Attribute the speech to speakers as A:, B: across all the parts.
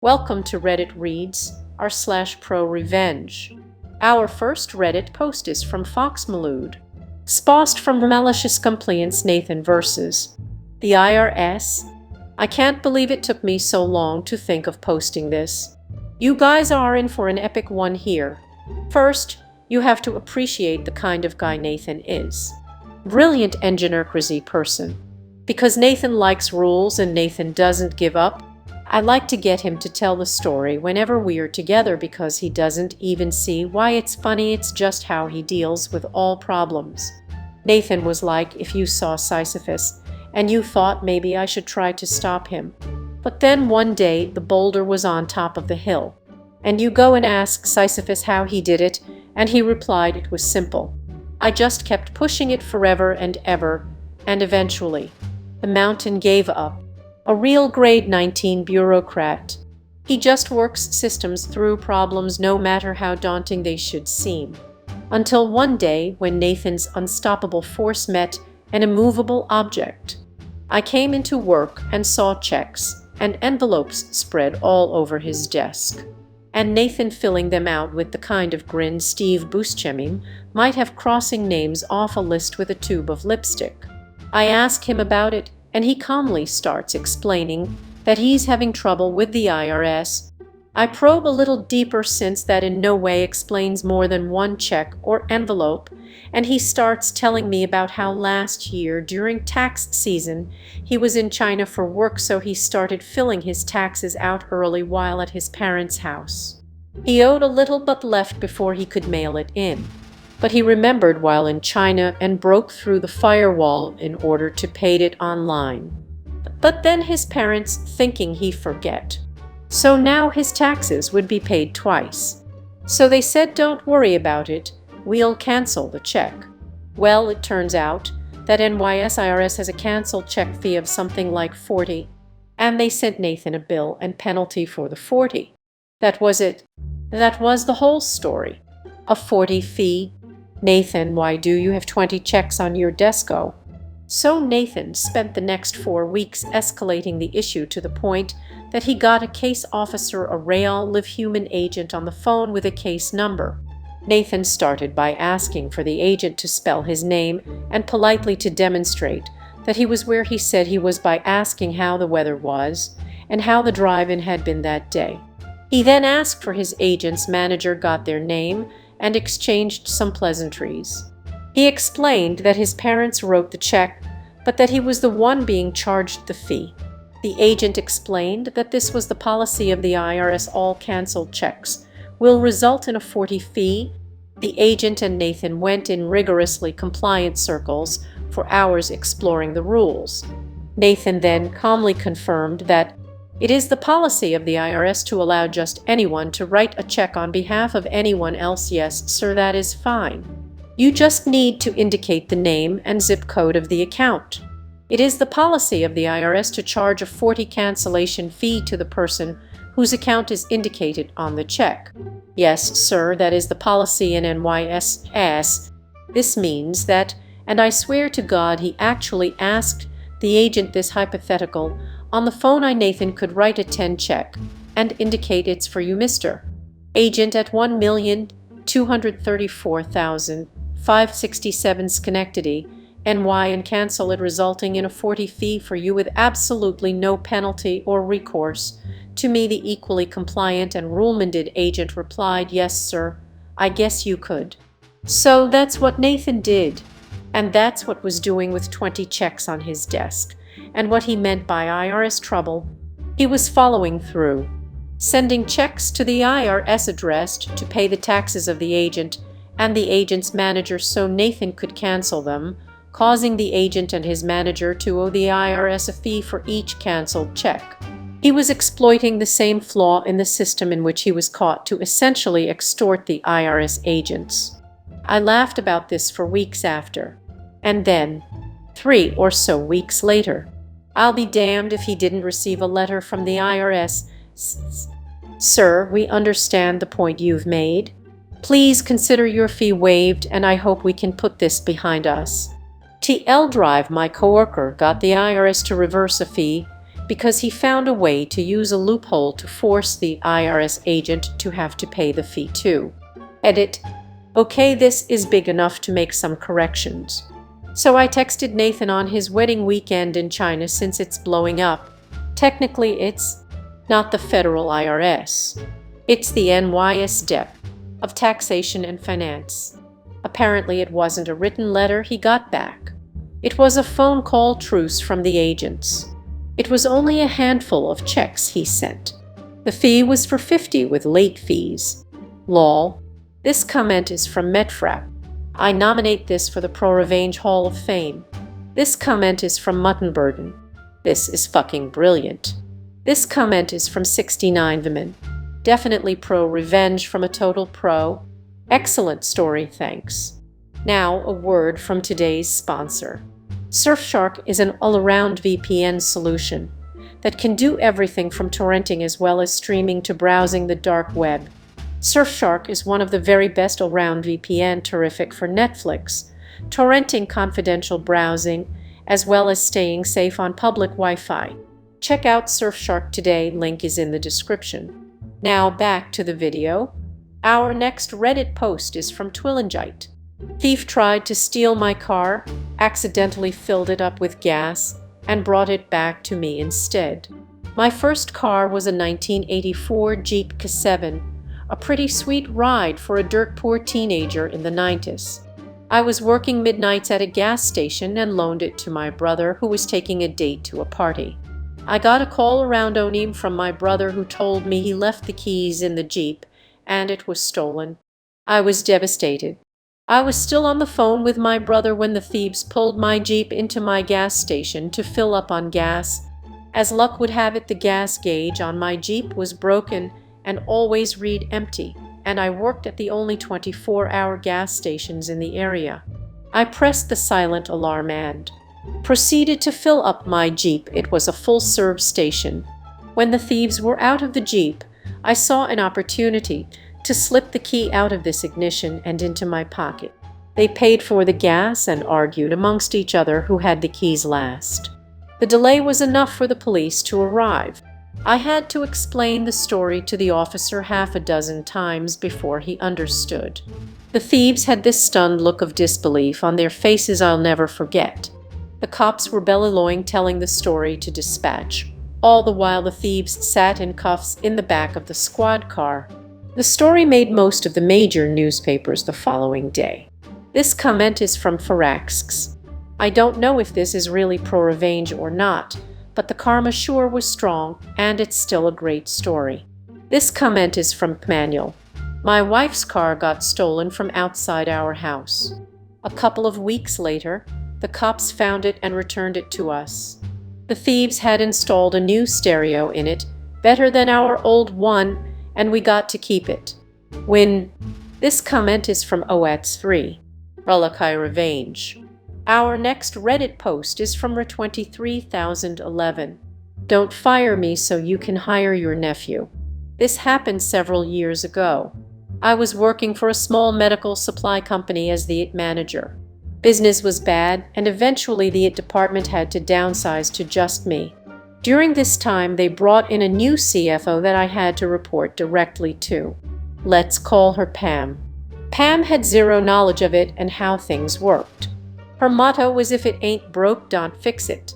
A: Welcome to Reddit Reads r/ProRevenge. Our first Reddit post is from Fox Malud. Spost from MaliciousCompliance Nathan versus the IRS. I can't believe it took me so long to think of posting this. You guys are in for an epic one here. First, you have to appreciate the kind of guy Nathan is. Brilliant engineer-crazy person. Because Nathan likes rules and Nathan doesn't give up, I like to get him to tell the story whenever we are together because he doesn't even see why it's funny, it's just how he deals with all problems. Nathan was like if you saw Sisyphus and you thought maybe I should try to stop him. But then one day the boulder was on top of the hill. And you go and ask Sisyphus how he did it, and he replied it was simple. I just kept pushing it forever and ever, and eventually the mountain gave up. A real grade 19 bureaucrat. He just works systems through problems no matter how daunting they should seem. Until one day when Nathan's unstoppable force met an immovable object. I came into work and saw checks and envelopes spread all over his desk. And Nathan filling them out with the kind of grin Steve Buscemi might have crossing names off a list with a tube of lipstick. I ask him about it, and he calmly starts explaining that he's having trouble with the IRS. I probe a little deeper since that in no way explains more than one check or envelope, and he starts telling me about how last year during tax season he was in China for work, so he started filling his taxes out early while at his parents' house. He owed a little but left before he could mail it in. But he remembered while in China and broke through the firewall in order to pay it online. But then his parents thinking he forget. So now his taxes would be paid twice. So they said don't worry about it, we'll cancel the check. Well, it turns out that IRS has a canceled check fee of something like $40, and they sent Nathan a bill and penalty for the $40. That was it. That was the whole story. A $40 fee. Nathan, why do you have 20 checks on your desk? So Nathan spent the next 4 weeks escalating the issue to the point that he got a case officer, a real live human agent, on the phone with a case number. Nathan started by asking for the agent to spell his name and politely to demonstrate that he was where he said he was by asking how the weather was and how the drive-in had been that day. He then asked for his agent's manager, got their name, and exchanged some pleasantries. He explained that his parents wrote the check, but that he was the one being charged the fee. The agent explained that this was the policy of the IRS, all canceled checks will result in a $40 fee. The agent and Nathan went in rigorously compliant circles for hours exploring the rules. Nathan then calmly confirmed that it is the policy of the IRS to allow just anyone to write a check on behalf of anyone else. Yes, sir, that is fine. You just need to indicate the name and zip code of the account. It is the policy of the IRS to charge a $40 cancellation fee to the person whose account is indicated on the check. Yes, sir, that is the policy in NYSS. This means that, and I swear to God he actually asked the agent this hypothetical. On the phone, Nathan could write a 10 check and indicate it's for you, Mr. Agent, at 1,234,567 Schenectady, NY, and cancel it, resulting in a $40 fee for you with absolutely no penalty or recourse. To me, the equally compliant and rule-minded agent replied, yes, sir, I guess you could. So that's what Nathan did, and that's what was doing with 20 checks on his desk. And what he meant by IRS trouble, he was following through, sending checks to the IRS addressed to pay the taxes of the agent and the agent's manager so Nathan could cancel them, causing the agent and his manager to owe the IRS a fee for each canceled check. He was exploiting the same flaw in the system in which he was caught to essentially extort the IRS agents. I laughed about this for weeks after. And then, 3 or so weeks later, I'll be damned if he didn't receive a letter from the IRS. Sir, we understand the point you've made. Please consider your fee waived, and I hope we can put this behind us. TL Drive, my coworker, got the IRS to reverse a fee because he found a way to use a loophole to force the IRS agent to have to pay the fee too. Edit. Okay, this is big enough to make some corrections. So I texted Nathan on his wedding weekend in China since it's blowing up. Technically, it's not the federal IRS. It's the NYSDEP of Taxation and Finance. Apparently, it wasn't a written letter he got back. It was a phone call truce from the agents. It was only a handful of checks he sent. The fee was for 50 with late fees. Lol. This comment is from Metfrap. I nominate this for the ProRevenge Hall of Fame. This comment is from Muttonburden. This is fucking brilliant. This comment is from 69 Women. Definitely ProRevenge from a total pro. Excellent story, thanks. Now, a word from today's sponsor. Surfshark is an all-around VPN solution that can do everything from torrenting as well as streaming to browsing the dark web. Surfshark is one of the very best all-round VPN, terrific for Netflix, torrenting, confidential browsing, as well as staying safe on public Wi-Fi. Check out Surfshark today, link is in the description. Now back to the video. Our next Reddit post is from Twillingite. Thief tried to steal my car, accidentally filled it up with gas, and brought it back to me instead. My first car was a 1984 Jeep K7, a pretty sweet ride for a dirt-poor teenager in the 90s. I was working midnights at a gas station and loaned it to my brother, who was taking a date to a party. I got a call around Onim from my brother, who told me he left the keys in the Jeep and it was stolen. I was devastated. I was still on the phone with my brother when the thieves pulled my Jeep into my gas station to fill up on gas. As luck would have it, the gas gauge on my Jeep was broken and always read empty, and I worked at the only 24-hour gas stations in the area. I pressed the silent alarm and proceeded to fill up my Jeep. It was a full-serve station. When the thieves were out of the Jeep, I saw an opportunity to slip the key out of this ignition and into my pocket. They paid for the gas and argued amongst each other who had the keys last. The delay was enough for the police to arrive. I had to explain the story to the officer half a dozen times before he understood. The thieves had this stunned look of disbelief on their faces I'll never forget. The cops were bellowing, telling the story to dispatch. All the while the thieves sat in cuffs in the back of the squad car. The story made most of the major newspapers the following day. This comment is from Faraxx. I don't know if this is really ProRevenge or not, but the karma sure was strong, and it's still a great story. This comment is from Manuel. My wife's car got stolen from outside our house. A couple of weeks later, the cops found it and returned it to us. The thieves had installed a new stereo in it, better than our old one, and we got to keep it. This comment is from Oats3. Relikai Revenge. Our next Reddit post is from Re23011. Don't fire me so you can hire your nephew. This happened several years ago. I was working for a small medical supply company as the IT manager. Business was bad, and eventually the IT department had to downsize to just me. During this time, they brought in a new CFO that I had to report directly to. Let's call her Pam. Pam had zero knowledge of it and how things worked. Her motto was, if it ain't broke, don't fix it.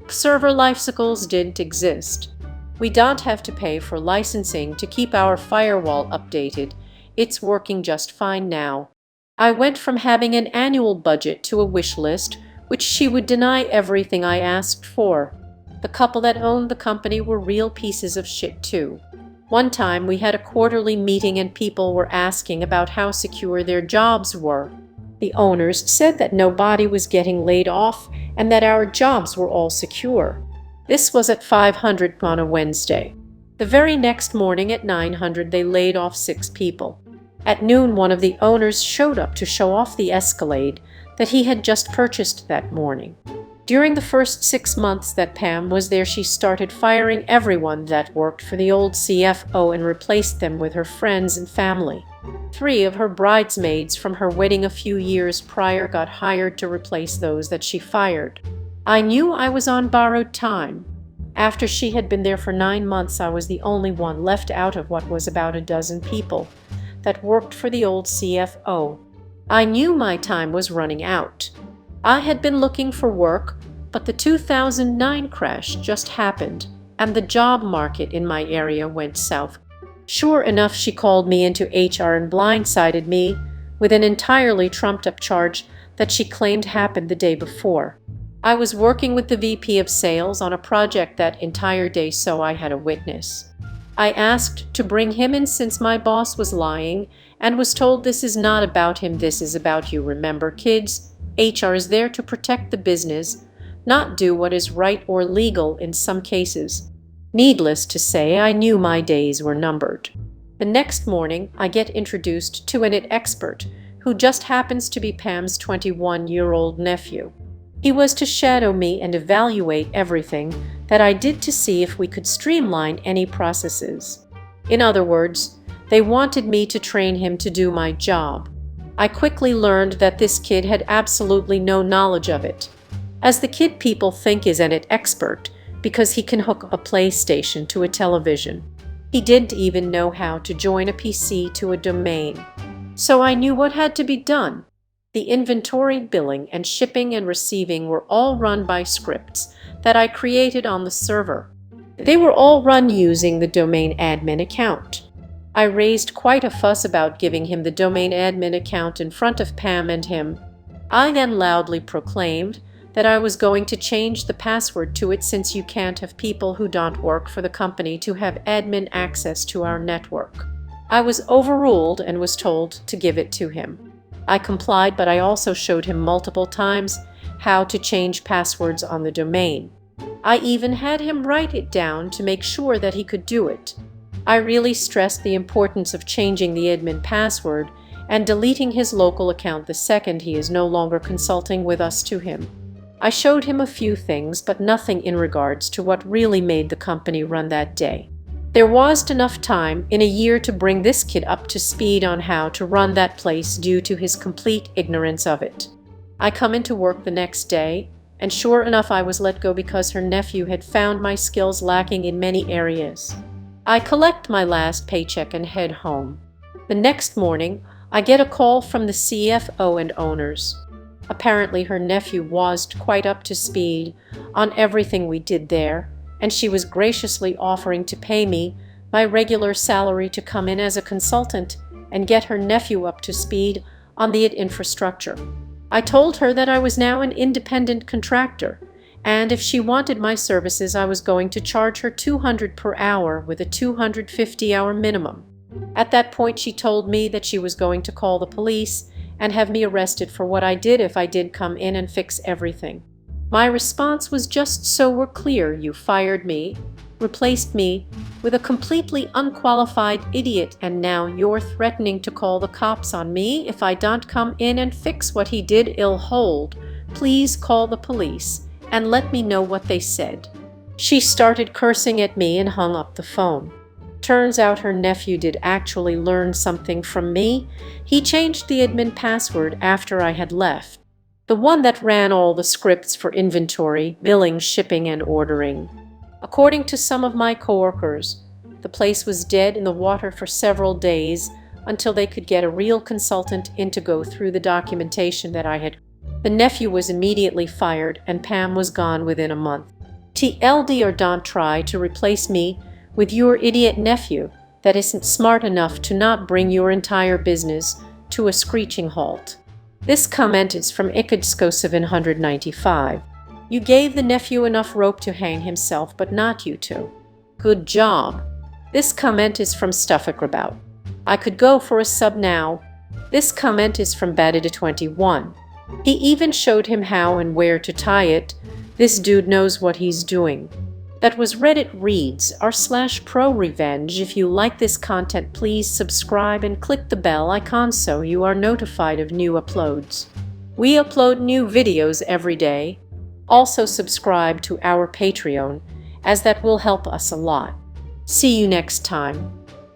A: Server lifecycles didn't exist. We don't have to pay for licensing to keep our firewall updated. It's working just fine now. I went from having an annual budget to a wish list, which she would deny everything I asked for. The couple that owned the company were real pieces of shit too. One time we had a quarterly meeting and people were asking about how secure their jobs were. The owners said that nobody was getting laid off and that our jobs were all secure. This was at 500 on a Wednesday. The very next morning at 900 they laid off 6 people. At noon one of the owners showed up to show off the Escalade that he had just purchased that morning. During the first 6 months that Pam was there, she started firing everyone that worked for the old CFO and replaced them with her friends and family. 3 of her bridesmaids from her wedding a few years prior got hired to replace those that she fired. I knew I was on borrowed time. After she had been there for 9 months, I was the only one left out of what was about a dozen people that worked for the old CFO. I knew my time was running out. I had been looking for work, but the 2009 crash just happened, and the job market in my area went south. Sure enough, she called me into HR and blindsided me with an entirely trumped-up charge that she claimed happened the day before. I was working with the VP of Sales on a project that entire day, so I had a witness. I asked to bring him in since my boss was lying and was told, "This is not about him, this is about you. Remember, kids, HR is there to protect the business, not do what is right or legal in some cases." Needless to say, I knew my days were numbered. The next morning, I get introduced to an IT expert who just happens to be Pam's 21-year-old nephew. He was to shadow me and evaluate everything that I did to see if we could streamline any processes. In other words, they wanted me to train him to do my job. I quickly learned that this kid had absolutely no knowledge of it, as the kid people think is an IT expert because he can hook a PlayStation to a television. He didn't even know how to join a PC to a domain. So I knew what had to be done. The inventory, billing, and shipping and receiving were all run by scripts that I created on the server. They were all run using the domain admin account. I raised quite a fuss about giving him the domain admin account in front of Pam and him. I then loudly proclaimed that I was going to change the password to it, since you can't have people who don't work for the company to have admin access to our network. I was overruled and was told to give it to him. I complied, but I also showed him multiple times how to change passwords on the domain. I even had him write it down to make sure that he could do it. I really stressed the importance of changing the admin password and deleting his local account the second he is no longer consulting with us to him. I showed him a few things, but nothing in regards to what really made the company run that day. There wasn't enough time in a year to bring this kid up to speed on how to run that place due to his complete ignorance of it. I come into work the next day, and sure enough, I was let go because her nephew had found my skills lacking in many areas. I collect my last paycheck and head home. The next morning, I get a call from the CFO and owners. Apparently, her nephew wasn't quite up to speed on everything we did there, and she was graciously offering to pay me my regular salary to come in as a consultant and get her nephew up to speed on the infrastructure. I told her that I was now an independent contractor, and if she wanted my services, I was going to charge her $200 per hour with a 250-hour minimum. At that point, she told me that she was going to call the police and have me arrested for what I did if I did come in and fix everything. My response was just, "So we're clear, you fired me, replaced me with a completely unqualified idiot, and now you're threatening to call the cops on me if I don't come in and fix what he did. Ill hold. Please call the police and let me know what they said." She started cursing at me and hung up the phone. Turns out her nephew did actually learn something from me. He changed the admin password after I had left, the one that ran all the scripts for inventory, billing, shipping, and ordering. According to some of my coworkers, the place was dead in the water for several days until they could get a real consultant in to go through the documentation that I had. The nephew was immediately fired, and Pam was gone within a month. TLD, or don't try to replace me with your idiot nephew that isn't smart enough to not bring your entire business to a screeching halt. This comment is from IRS795. You gave the nephew enough rope to hang himself, but not you two. Good job. This comment is from Stuffakrabout. I could go for a sub now. This comment is from Badida21. He even showed him how and where to tie it. This dude knows what he's doing. That was Reddit Reads r/ProRevenge. If you like this content, please subscribe and click the bell icon so you are notified of new uploads. We upload new videos every day. Also subscribe to our Patreon, as that will help us a lot. See you next time.